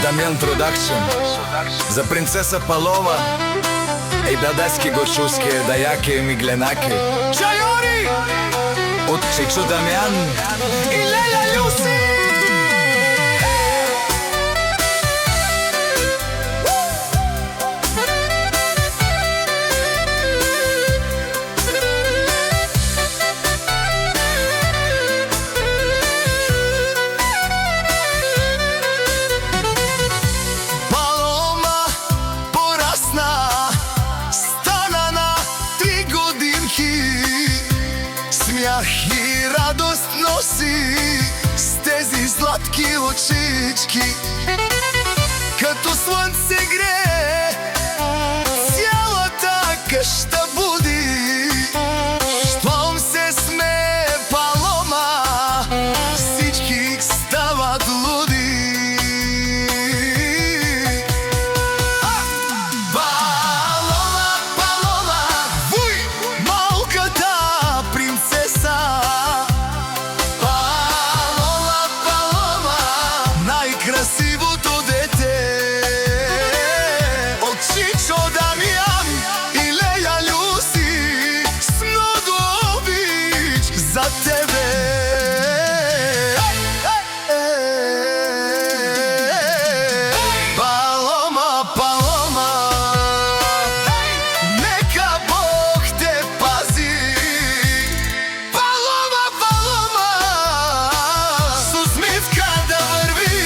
Дамјан Продакшн за принцеса Палова и дадески гошуске, дајаке и мигленаке. Чајори од Чичо Дамјан и Леля Люси. И радост носи с тези сладки очички, като слънце грее цялата къща буди. Щом се смее Палома, всички стават луди. Палома, Палома, вуй, малката принцеса. Красивото дете от Чичо Дамјан и Леля Люси, с много обич за тебе. Палома, Палома, нека Бог те пази. Палома, Палома, с усмивка да върви.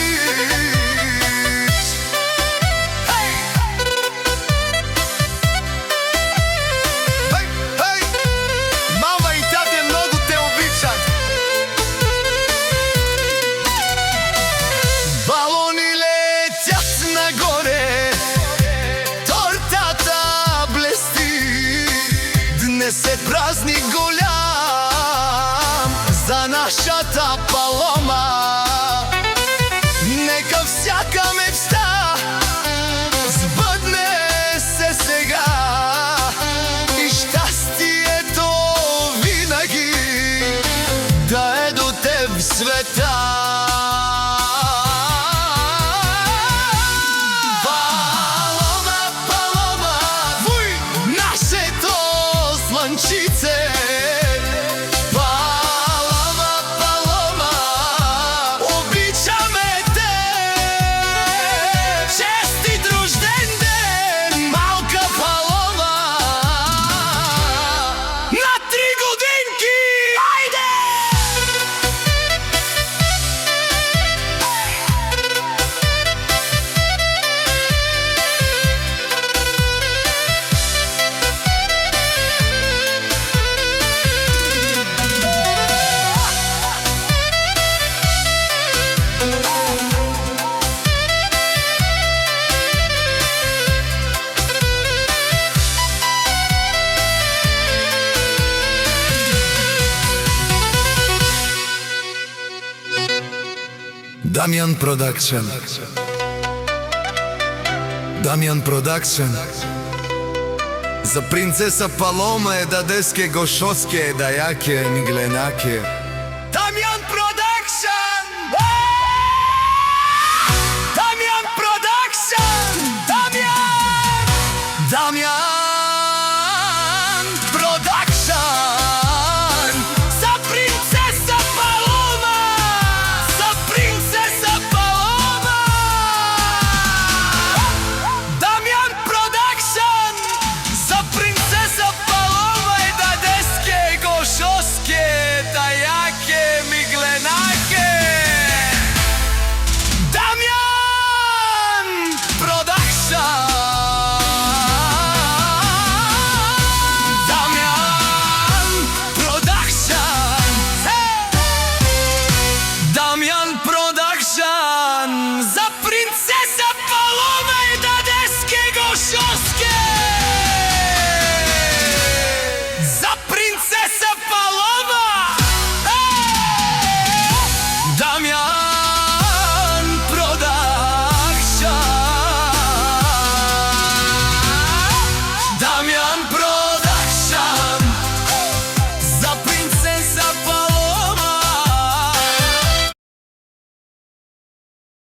Днес е празник голям за нашата Палома. Нека всяка мечта сбъдне се сега и щастието винаги да е до теб в света. Палома, Палома, обичаме те. Честит рожден ден, малка Палома. На 3 годинки, айде! Дамјан Продакшн. Дамјан Продакшн за принцеса Палома, дадеске гошоске, дајаке, мигленаке.